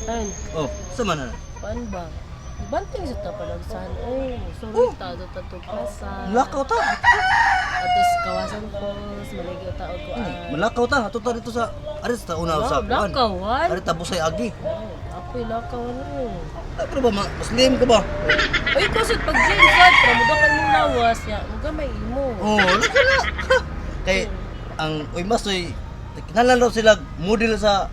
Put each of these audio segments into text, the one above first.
Tan, Oh, sa mana? paan ba? Banting sa tapalagsan. Ay, sorry, tado tatupasan. Malakaw ta. Atos kawasan ko, maligyo tao ko. Malakaw ta. Ato ta dito sa aris ta una sa kuan. Lakawan? Ari ta busay agi. Apoy lakawan mo. Ay, pero ba Muslim ka ba? Ay, kasi pag ginsad, pramudakan mong lawas, ya, mga may imo. Oh, laka na. Kay ang uy masoy kinalan raw sila model sa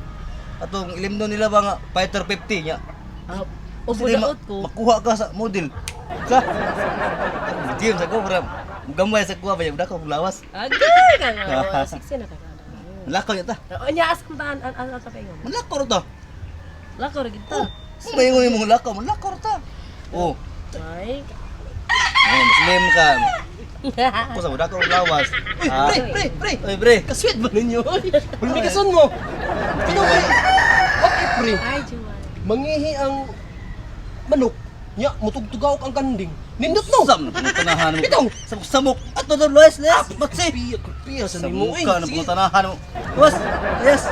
atong ilimnon nila ba nga fighter 50 nya. O budaot ko. Makuha ka sa model. Sa. Diyan sa ko para gamay sa kuha ba yung dako lawas. Agay ka nga. Siksi na ka ka. Malakaw ya ta. O niya, asam taan, ano ka pa ingon? Malakaw ra ta. Lakaw rin kita. Mayon mo lakaw, malakaw ra ta. Oh, Ay. Muslim ka. Ko sa dako lawas. Pre. Oy, pre. Kasweet ba ninyo? Pulmikason mo. Ano ba? Okay, pre. Ay, Juwan. Mangihi ang manok. Nya, mutugtugaw ang kanding. Nindot no. Sam, tanahan mo. Bitaw. Samok. Ato do Luis, les. Bakse. Piya sa Sa nimo. muka ng mga tanahan mo. Was, yes.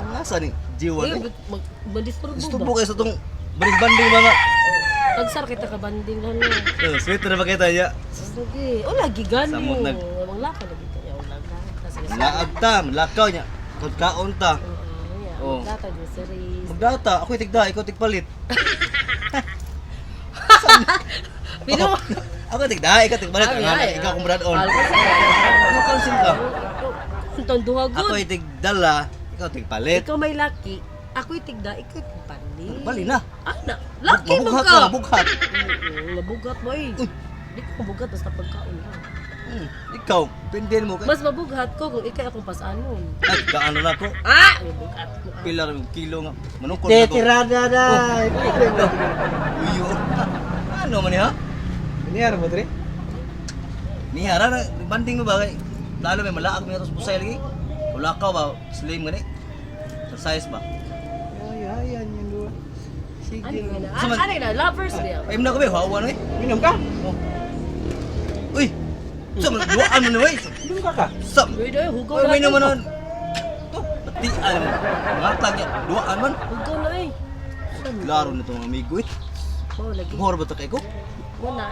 Nasa ni Jiwa Ay, ni. badisturbo Gusto ba? mo kayo sa itong banding mga. Tagsar kita ka banding lang. Sweater na makita niya. Sige. O, lagi gani. Samot nag- Ang laka lagi kaya. O, laga. Sige, sige. Laag ta, lakaw niya. Kaon ta. Oo, Oh. laka din series. Magdata, ako tigda, ikaw tigpalit. Pino. Ako tigda, ikaw tigpalit. Ay, Ang ay, ikaw kumrad on. Alpas. Ano kansin ka? Untong duhagon. Ako itigdala, ikaw tigpalit. Ikaw may laki. Ako itigda, ikaw ipali. Bali na. Ana, laki mo Mabuhat ka. na, mabuhat. Mabugat mo eh. Uy. Di ko mabugat basta pagkaon lang. Ikaw, pindihan mo. Mas mabugat ko kung ikay akong pasanon. Ay, kaano na ko. Ah! Mabugat ko. Pilar ng kilo nga. Manungkol na ko. tirada na. Uyo. Ano man ha? Niyar mo, Dre? Nihara na, banding mo ba kay? Lalo may malaag mo yung busay lagi. Wala ka ba? Slim ka ni? Exercise ba? Ay, yan yung dua. Sige. Ano na? Saman- Ano na? Lovers dia. Ayun na ko ba? Hawa na eh. Minom ka? Uy! Sam, duwaan mo na eh. Minom ka ka? Sam! Uy, dahil hugaw Uy, may natin naman ko. nun. Ito, batian mo. Mga tagya, duwaan man. Hugaw na eh. Laro na itong amigo eh. Oh, lagi. Buhor ba ito kay ko? Muna,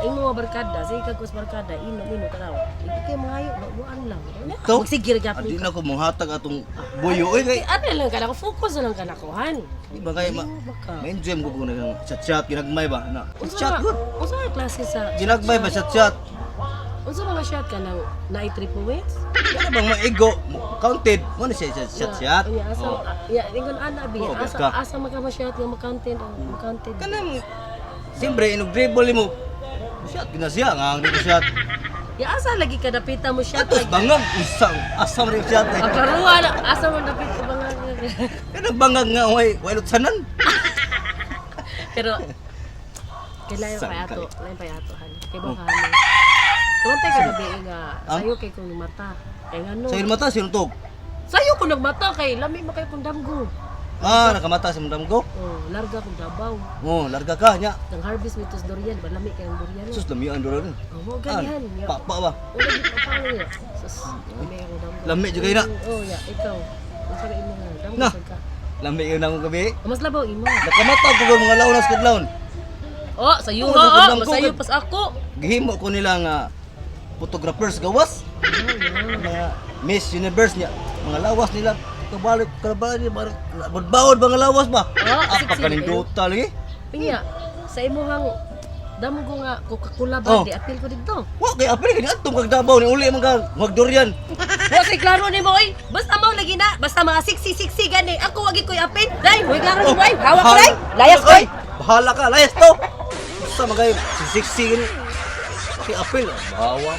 imo mga barkada, sige kagos barkada, inom ka raw. Hindi kayo mangayo, buwan lang. Ito? Magsigir gap Adi mo. na ko manghatag atong buyo eh kay. Ano lang ka na, focus na lang ka na kuhan. Di ba kay Baka. ma-enjoy mo ko na chat-chat, ginagmay ba? Na, Unsa chat good. Unsa nga klase sa Ginagmay ba chat-chat? Unsa mga shot ka nang na triple weights? Ano bang maigo? Counted? Mo na siya chat-chat? Ya, asa, Oh. ya, ingon ana bi. Oh, Asa ka. asa magka-shot nga mag-content, mag-content. Kanang siyempre inog-dribble mo. Shot gina siya nga ang dito shot. Ya asa lagi ka napita mo shot Atos lagi. bangag usang asa man yung shot eh. Ang karuan, asa mo napita ba nga. Kanang bangag nga way lutsanan. Pero kailangan Saan pa ato, ka? lain pa ato han. Kay ba han. Kumantay ka gabi nga sayo kay kung mata. Kay ngano? Sa mata sinutog. Sayo ko nagmata kay lami man kay kung damgo. Ah, nakamata sa mundam ko. Oh, larga kung dabaw. Oh, larga ka nya. Nang harvest mitos durian, ba lami kay ang durian. Sus lami ang duro rin. Oh, mo ganyan. Ya. Papa ba? O lagi pa pa niya. Sus, lami ang damgo. Lami juga ina. Oh, ya, ikaw. Asa ka imo nga damgo Na. sad ka. Lami yun ang gabi. Mas labaw imo. Nakamata ko mga laon na skidlaon. Oh, sayo Oh, nga, nagdamgo oh, masayo ka. pas ako. Gihimo ko nila nga photographers gawas. Mga Miss Universe niya. Mga lawas nila. Kabalik ni bawod ba nga lawas ba? Ah, Apa siksi kaning kayo. dota lagi? Pinya, sa imuhang damgo nga Coca-Cola ba Oh. di apil ko dito. Wa kay apil kani adtong kag Davao ni uli man ka magdurian. Wa kay klaro ni mo oy. Basta mao lagi na, basta mga siksi gani. Ako wagi koy apil. Dai, way klaro ni mo oy. Hawak ko dai. Layas ko. Oy, bahala ka, layas to. Sa magay siksi gani. Kay apil, bawa.